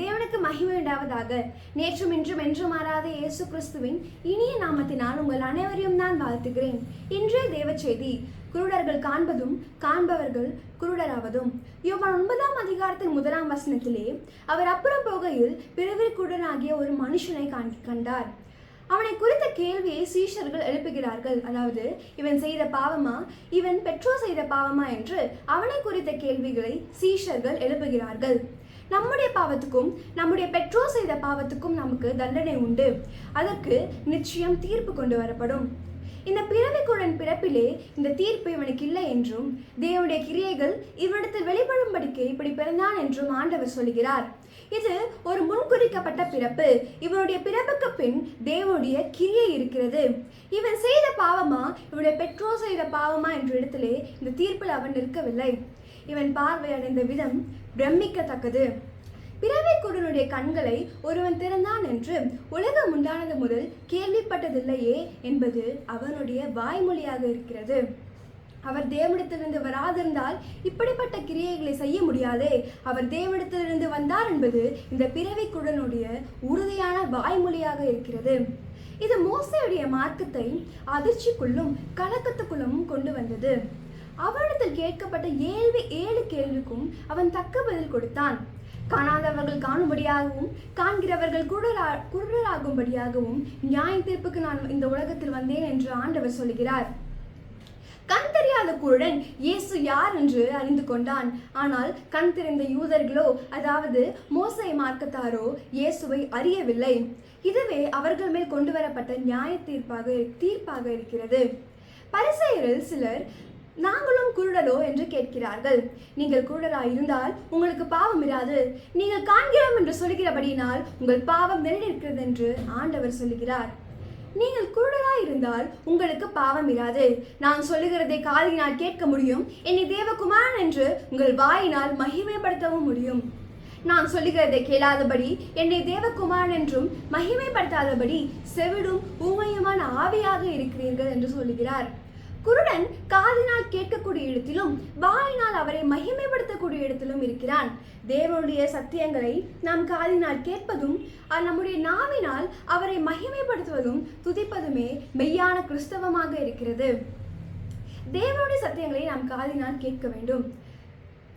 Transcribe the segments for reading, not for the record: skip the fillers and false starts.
தேவனுக்கு மகிமை உண்டாவதாக. நேற்றும் இன்றும் என்று மாறாத இயேசு கிறிஸ்துவின் இனிய நாமத்தினால் உங்கள் அனைவரையும் நான் வாழ்த்துகிறேன். இன்றைய தேவ செய்தி, குருடர்கள் காண்பதும் காண்பவர்கள் குருடராவதும். யோவான் 9ஆம் அதிகாரத்தின் 1ஆம் வசனத்திலே, அவர் அப்புறம் போகையில் பிறவி குருடனாகிய ஒரு மனுஷனை கண்டார். அவனை குறித்த கேள்வியை சீஷர்கள் எழுப்புகிறார்கள். அதாவது, இவன் செய்த பாவமா, இவன் பெற்றோர் செய்த பாவமா என்று அவனை குறித்த கேள்விகளை சீஷர்கள் எழுப்புகிறார்கள். நம்முடைய பாவத்துக்கும் நம்முடைய பெற்றோர் செய்த பாவத்துக்கும் நமக்கு தண்டனை உண்டு. அதற்கு நிச்சயம் தீர்ப்பு கொண்டு வரப்படும். இந்த பிறவிக்குடன் பிறப்பிலே இந்த தீர்ப்பு இவனுக்கு இல்லை என்றும், தேவனுடைய கிரியைகள் இவனிடத்தில் வெளிப்படும்படிக்கு இப்படி பிறந்தான் என்றும் ஆண்டவர் சொல்கிறார். இது ஒரு முன்குறிக்கப்பட்ட பிறப்பு. இவனுடைய பிறப்புக்கு பின் தேவனுடைய கிரியை இருக்கிறது. இவன் செய்த பாவமா, இவனுடைய பெற்றோர் செய்த பாவமா என்ற இடத்திலே இந்த தீர்ப்பில் அவன் நிற்கவில்லை. இவன் பார்வை அடைந்த விதம் பிரமிக்கத்தக்கது. பிறவி குருடனுடைய கண்களை ஒருவன் திறந்தான் என்று உலகம் உண்டானது முதல் கேள்விப்பட்டதில்லையே என்பது அவனுடைய வாய்மொழியாக இருக்கிறது. அவர் தேவனிடத்திலிருந்து வராதிருந்தால் இப்படிப்பட்ட கிரியைகளை செய்ய முடியாதே. அவர் தேவனிடத்திலிருந்து வந்தார் என்பது இந்த பிறவி குருடனுடைய உறுதியான வாய்மொழியாக இருக்கிறது. இது மோசேயுடைய மார்க்கத்தை அதிர்ச்சிக்குள்ளும் கலக்கத்துக்குள்ளும் கொண்டு வந்தது. அவனிடத்தில் கேட்கப்பட்ட ஏழு கேள்விக்கும் அவன் தக்க பதில் கொடுத்தான். காணாதவர்கள் காணும்படியாகவும் காண்கிறவர்கள் குருடராகும்படியாகவும் நியாய தீர்ப்புக்கு நான் இந்த உலகத்தில் வந்தேன் என்று ஆண்டவர் சொல்கிறார். கண் தெரியாத குருடன் இயேசு யார் என்று அறிந்து கொண்டான். ஆனால் கண் தெரிந்த யூதர்களோ, அதாவது மோசே மார்க்கத்தாரோ இயேசுவை அறியவில்லை. இதுவே அவர்கள் மேல் கொண்டு வரப்பட்ட நியாய தீர்ப்பாக இருக்கிறது. பரிசேயரில் சிலர், நாங்களும் குருடரோ என்று கேட்கிறார்கள். நீங்கள் குருடராய் இருந்தால் உங்களுக்கு பாவம் இராது. நீங்கள் காண்கிறோம் என்று சொல்கிறபடியினால் உங்கள் பாவம் நிறைந்திருக்கிறது என்று ஆண்டவர் சொல்லுகிறார். நீங்கள் குருடராய் இருந்தால் உங்களுக்கு பாவம் இராது. நான் சொல்லுகிறதை காதினால் கேட்க முடியும். என்னை தேவகுமாரன் என்று உங்கள் வாயினால் மகிமைப்படுத்தவும் முடியும். நான் சொல்லுகிறதை கேளாதபடி என்னை தேவகுமாரன் என்றும் மகிமைப்படுத்தாதபடி செவிடும் ஊமையுமான ஆவியாக இருக்கிறீர்கள் என்று சொல்லுகிறார். குருடன் காதினால் கேட்கக்கூடிய இடத்திலும் வாயினால் அவரை மகிமைப்படுத்தக்கூடிய இடத்திலும் இருக்கிறான். தேவனுடைய சத்தியங்களை நாம் காதினால் கேட்பதும் நம்முடைய நாவினால் அவரை மகிமைப்படுத்துவதும் துதிப்பதுமே மெய்யான கிறிஸ்தவமாக இருக்கிறது. தேவனுடைய சத்தியங்களை நாம் காதினால் கேட்க வேண்டும்.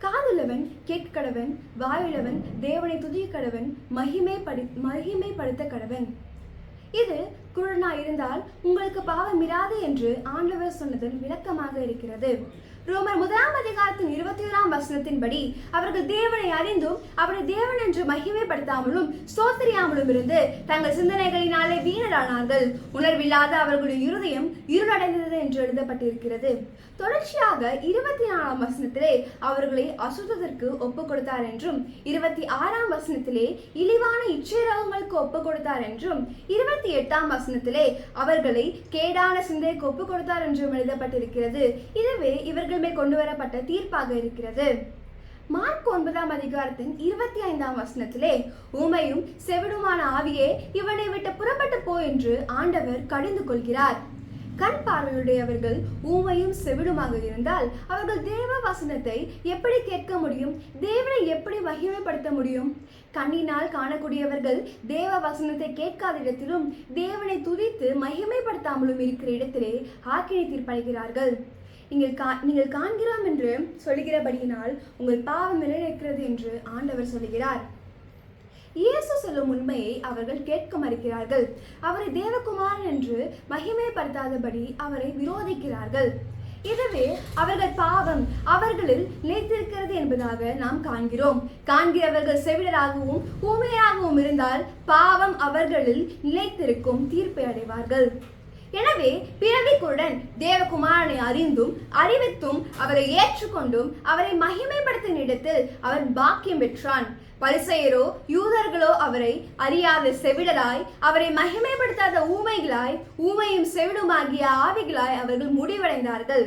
காதுள்ளவன் கேட்கடவன், வாயுள்ளவன் தேவனை துதிக்க கடவன், மகிமைப்படுத்த கடவன். இது குருடனாய் இருந்தால் உங்களுக்கு பாவம் இராது என்று ஆண்டவர் சொன்னதன் விளக்கமாக இருக்கிறது. ரோமர் 1ஆம் அதிகாரத்தின் 21ஆம் வசனத்தின்படி, அவர்கள் தேவனை அறிந்தும் அவரை தேவன் என்று மகிமைப்படுத்தாமலும் ஸ்தோத்திரியாமலும் இருந்து தங்கள் சிந்தனைகளினாலே வீணரானார்கள். உணர்வில்லாத அவர்களுடைய இருதயம் இருளடைந்தது என்று எழுதப்பட்டிருக்கிறது. தொடர்ச்சியாக 24ஆம் வசனத்திலே அவர்களை அசுத்தத்திற்கு ஒப்புக் கொடுத்தார் என்றும், 26ஆம் வசனத்திலே இழிவான இச்சைரகங்களுக்கு ஒப்புக் கொடுத்தார் என்றும், 28ஆம் வசனத்திலே அவர்களை கேடான சிந்தைக்கு ஒப்புக் கொடுத்தார் என்றும் எழுதப்பட்டிருக்கிறது. இதுவே இவர்கள் மேல் கொண்டு வரப்பட்ட தீர்ப்பாக இருக்கிறது. மார்க் 9ஆம் அதிகாரத்தின் 25ஆம் வசனத்திலே, ஊமையும் செவிடுமான ஆவியே இவனை விட்டு புறப்பட்டு போ என்று ஆண்டவர் கடிந்து கொள்கிறார். கண் பார்வையுடையவர்கள் ஊமையும் செவிடுமாக இருந்தால் அவர்கள் தேவ வசனத்தை எப்படி கேட்க முடியும்? தேவனை எப்படி மகிமைப்படுத்த முடியும்? கண்ணினால் காணக்கூடியவர்கள் தேவ வசனத்தை கேட்காத இடத்திலும் தேவனை துதித்து மகிமைப்படுத்தாமலும் இருக்கிற இடத்திலே ஆக்கினை தீர்ப்படைகிறார்கள். நீங்கள் காண்கிறோம் என்று சொல்கிறபடியினால் உங்கள் பாவம் நிறைவேற்கிறது என்று ஆண்டவர் சொல்கிறார். இயேசு சொல்லும் உண்மையை அவர்கள் கேட்க மறுக்கிறார்கள். அவரை தேவகுமாரன் என்று மகிமைப்படுத்தாதபடி அவரை விரோதிக்கிறார்கள். இதுவே அவர்கள் பாவம் அவர்களில் நிலைத்திருக்கிறது என்பதாக நாம் காண்கிறோம். காண்கிறவர்கள் செவிடராகவும் ஊமையராகவும் இருந்தால் பாவம் அவர்களில் நிலைத்திருக்கும், தீர்ப்பை அடைவார்கள். எனவே பிறவிக்குடன் தேவகுமாரனை அறிந்தும் அறிவித்தும் அவரை ஏற்றுக்கொண்டும் அவரை மகிமைப்படுத்தும் இடத்தில் அவன் பாக்கியம் பெற்றான். பரிசேயரோ யூதர்களோ அவரை அறியாத செவிடராய், அவரை மகிமைப்படுத்தாத ஊமைகளாய், ஊமையும் செவிடுமாகிய ஆவிகளாய் அவர்கள் முடிவடைந்தார்கள்.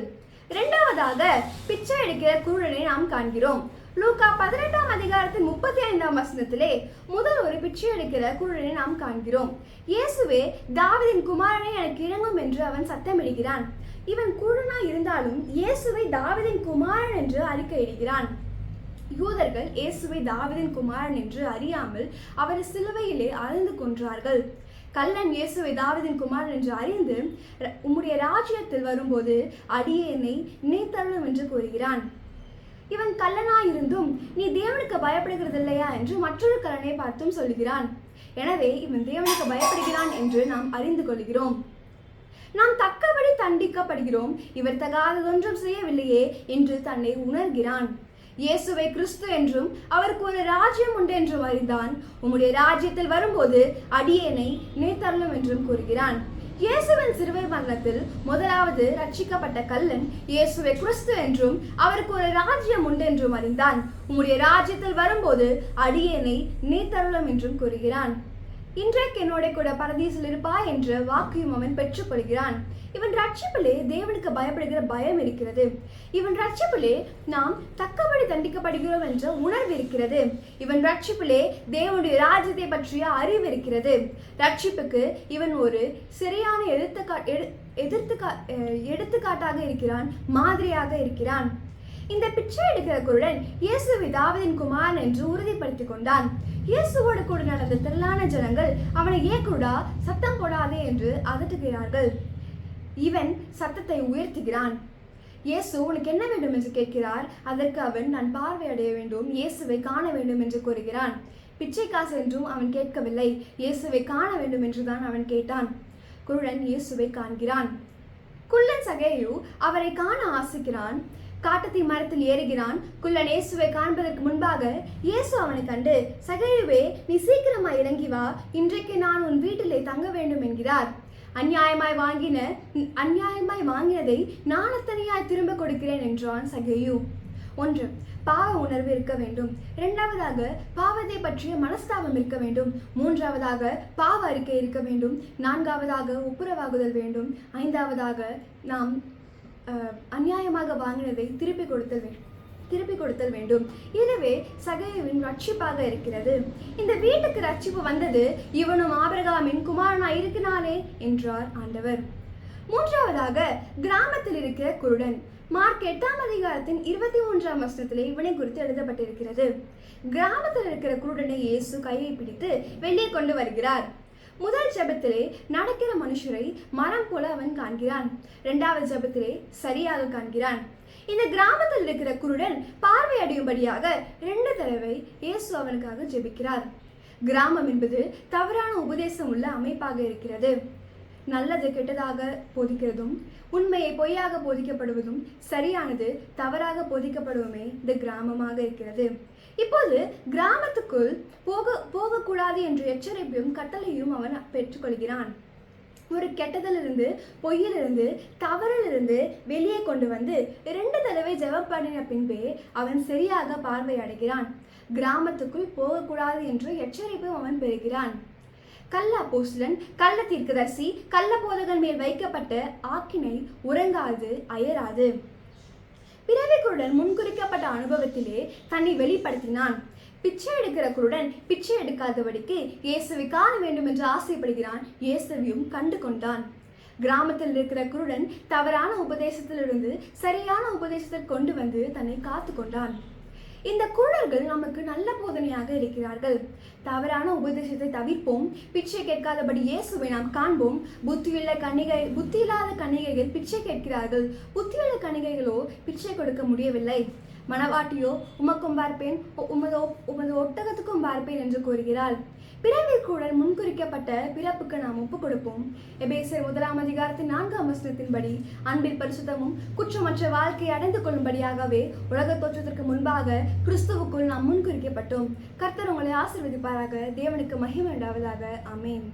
இரண்டாவதாக பிச்சை எடுக்கிற குருடனை நாம் காண்கிறோம். லூக்கா 18ஆம் அதிகாரத்தின் 35ஆம் வசனத்திலே முதல் ஒரு பிச்சை எடுக்கிற குருடனை நாம் காண்கிறோம். இயேசுவே, தாவீதின் குமாரனே எனக்கு இறங்கும் என்று அவன் சத்தமிடுகிறான். இவன் குருடனாய் இருந்தாலும் இயேசுவை தாவீதின் குமாரன் என்று அறிக்கையிடுகிறான். யூதர்கள் இயேசுவை தாவீதின் குமாரன் என்று அறியாமல் அவரை சிலுவையிலே அறைந்து கொன்றார்கள். கள்ளன் இயேசுவை தாவீதின் குமாரன் என்று அறிந்து உம்முடைய ராஜ்யத்தில் வரும்போது அடியேனை நினைத்தருளும் என்று கூறுகிறான். இவன் கள்ளனாயிருந்தும் நீ தேவனுக்கு பயப்படுகிறதில்லையா என்று மற்றொரு கள்ளனை பார்த்தும் சொல்கிறான். எனவே இவன் தேவனுக்கு பயப்படுகிறான் என்று நாம் அறிந்து கொள்கிறோம். நாம் தக்கபடி தண்டிக்கப்படுகிறோம், இவர் தகாததொன்றும் செய்யவில்லையே என்று தன்னை உணர்கிறான். இயேசுவை கிறிஸ்து என்றும் அவருக்கு ஒரு ராஜ்யம் உண்டு என்றும் அறிந்தான். உம்முடைய ராஜ்யத்தில் வரும்போது அடியேனை நினைத்தருளும் என்றும் கூறுகிறான். இயேசுவின் சிலுவை மரணத்தில் முதலாவது ரட்சிக்கப்பட்ட கள்ளன் இயேசுவை கிறிஸ்து என்றும் அவருக்கு ஒரு ராஜ்யம் உண்டு என்றும் அறிந்தான். உம்முடைய ராஜ்யத்தில் வரும்போது அடியேனை நினைத்தருளும் என்றும் கூறுகிறான். இன்றைக்கு என்னோட கூட பரதீசில் இருப்பாய் என்ற வாக்கையும் அவன் பெற்றுக்கொள்கிறான். இவன் ரட்சிப்பிலே தேவனுக்கு பயப்படுகிற பயம் இருக்கிறது. இவன் ரட்சிப்பிலே நாம் தக்கபடி தண்டிக்கப்படுகிறோம் என்ற உணர்வு இருக்கிறது. இவன் ரட்சிப்பிலே தேவனுடைய ராஜ்யத்தை பற்றிய அறிவு இருக்கிறது. ரட்சிப்புக்கு இவன் ஒரு சரியான எடுத்துக்காட்டாக இருக்கிறான், மாதிரியாக இருக்கிறான். இந்த பிச்சை எடுக்கிற குருடன் இயேசுவை தாவீதின் குமாரன் என்று உறுதிப்படுத்திக் கொண்டான். இயேசுவோடு கூட நடந்த திரளான ஜனங்கள் அவனை ஏன் குருடா சத்தம் போடாதே என்று அதட்டுகிறார்கள். இவன் சத்தத்தை உயர்த்துகிறான். இயேசு உனக்கு என்ன வேண்டும் என்று கேட்கிறார். அதற்கு அவன் நான் பார்வையடைய வேண்டும், இயேசுவை காண வேண்டும் என்று கூறுகிறான். பிச்சை காசு என்றும் அவன் கேட்கவில்லை, இயேசுவை காண வேண்டும் என்றுதான் அவன் கேட்டான். குருடன் இயேசுவை காண்கிறான். குள்ளன் சகேயு அவரை காண ஆசிக்கிறான். காட்டத்தி மரத்தில் ஏறுகிறான். குள்ளன் இயேசுவை காண்பதற்கு முன்பாக இயேசு அவனை கண்டு, சகேயுவே, நீ சீக்கிரமாய் இறங்கி வா, இன்றைக்கு நான் உன் வீட்டிலே தங்க வேண்டும் என்கிறார். அநியாயமாய் வாங்கினதை நான் அத்தனையாய் திரும்ப கொடுக்கிறேன் என்றான் சகேயு. 1. பாவ உணர்வு இருக்க வேண்டும். 2வது பாவத்தை பற்றிய மனஸ்தாபம் இருக்க வேண்டும். 3வது பாவ அறிக்கை இருக்க வேண்டும். 4வது ஒப்புரவாகுதல் வேண்டும். 5வது நாம் அநியாயமாக வாங்கினதை திருப்பி கொடுத்தல் வேண்டும். இதுவே சகேயுவின் ரட்சிப்பாக இருக்கிறது. இந்த வீட்டுக்கு ரட்சிப்பு வந்தது இவனும் ஆபிரகாமின் குமாரனாய் இருக்கிறானே என்றார் ஆண்டவர். 3வது கிராமத்தில் இருக்கிற குருடன். மார்க் 8ஆம் அதிகாரத்தின் 23ஆம் வசனத்திலே இவனை குறித்து எழுதப்பட்டிருக்கிறது. கிராமத்தில் இருக்கிற குருடனை இயேசு கையை பிடித்து வெளியே கொண்டு வருகிறார். முதல் ஜெபத்திலே நடக்கிற மனுஷரை மரம் போல அவன் காண்கிறான். 2வது ஜெபத்திலே சரியாக காண்கிறான். இந்த கிராமத்தில் இருக்கிற குருடன் பார்வை அடையும்படியாக 2 தடவை இயேசு அவனுக்காக ஜெபிக்கிறார். கிராமம் என்பது தவறான உபதேசம் உள்ள அமைப்பாக இருக்கிறது. நல்லது கெட்டதாக போதிக்கிறதும், உண்மையை பொய்யாக போதிக்கப்படுவதும், சரியானது தவறாக போதிக்கப்படுவதுமே இந்த கிராமமாக இருக்கிறது. இப்போது கிராமத்துக்குள் போகக்கூடாது என்ற எச்சரிப்பையும் கட்டளையும் அவன் பெற்றுக்கொள்கிறான். ஒரு கெட்டதிலிருந்து, பொய்யிலிருந்து, தவறிலிருந்து வெளியே கொண்டு வந்து 2 தடவை ஜெபம் பண்ணின பின்பே அவன் சரியாக பார்வை அடைகிறான். கிராமத்துக்குள் போகக்கூடாது என்ற எச்சரிப்பையும் அவன் பெறுகிறான். கள்ள அப்போஸ்தலன், கள்ள தீர்க்கதரிசி, கள்ள போதகன் மேல் வைக்கப்பட்ட ஆக்கினை உறங்காது, அயராது. பிறவி குருடன் முன்குறிக்கப்பட்ட அனுபவத்திலே தன்னை வெளிப்படுத்தினான். பிச்சை எடுக்கிற குருடன் பிச்சை எடுக்காதபடிக்கு இயேசுவை காண வேண்டும் என்று ஆசைப்படுகிறான். இயேசுவையும் கண்டு கொண்டான். கிராமத்தில் இருக்கிற குருடன் தவறான உபதேசத்திலிருந்து சரியான உபதேசத்தில் கொண்டு வந்து தன்னை காத்து கொண்டான். இந்த குருடர்கள் நமக்கு நல்ல போதனையாக இருக்கிறார்கள். தவறான உபதேசத்தை தவிர்ப்போம். பிச்சை கேட்காதபடி இயேசுவை நாம் காண்போம். புத்தியில்லாத கன்னிகைகள் பிச்சை கேட்கிறார்கள். புத்தியுள்ள கன்னிகைகளோ பிச்சை கொடுக்க முடியவில்லை. மணவாட்டியோ உமக்கும் பார்ப்பேன், உமது ஒட்டகத்துக்கும் பார்ப்பேன் என்று கூறுகிறாள். பிறவிக்குடன் முன்குறிக்கப்பட்ட பிறப்புக்கு நாம் ஒப்புக் கொடுப்போம். எபேசியர் 1ஆம் அதிகாரத்தின் 4ஆம் வசனத்தின்படி அன்பில் பரிசுத்தமும் குற்றமற்ற வாழ்க்கையை அடைந்து கொள்ளும்படியாகவே உலக தோற்றத்திற்கு முன்பாக கிறிஸ்துவுக்குள் நாம் முன்குறிக்கப்பட்டோம். கர்த்தர் உங்களை ஆசீர்வதிப்பாராக. தேவனுக்கு மகிமை உண்டாவதாக. ஆமென்.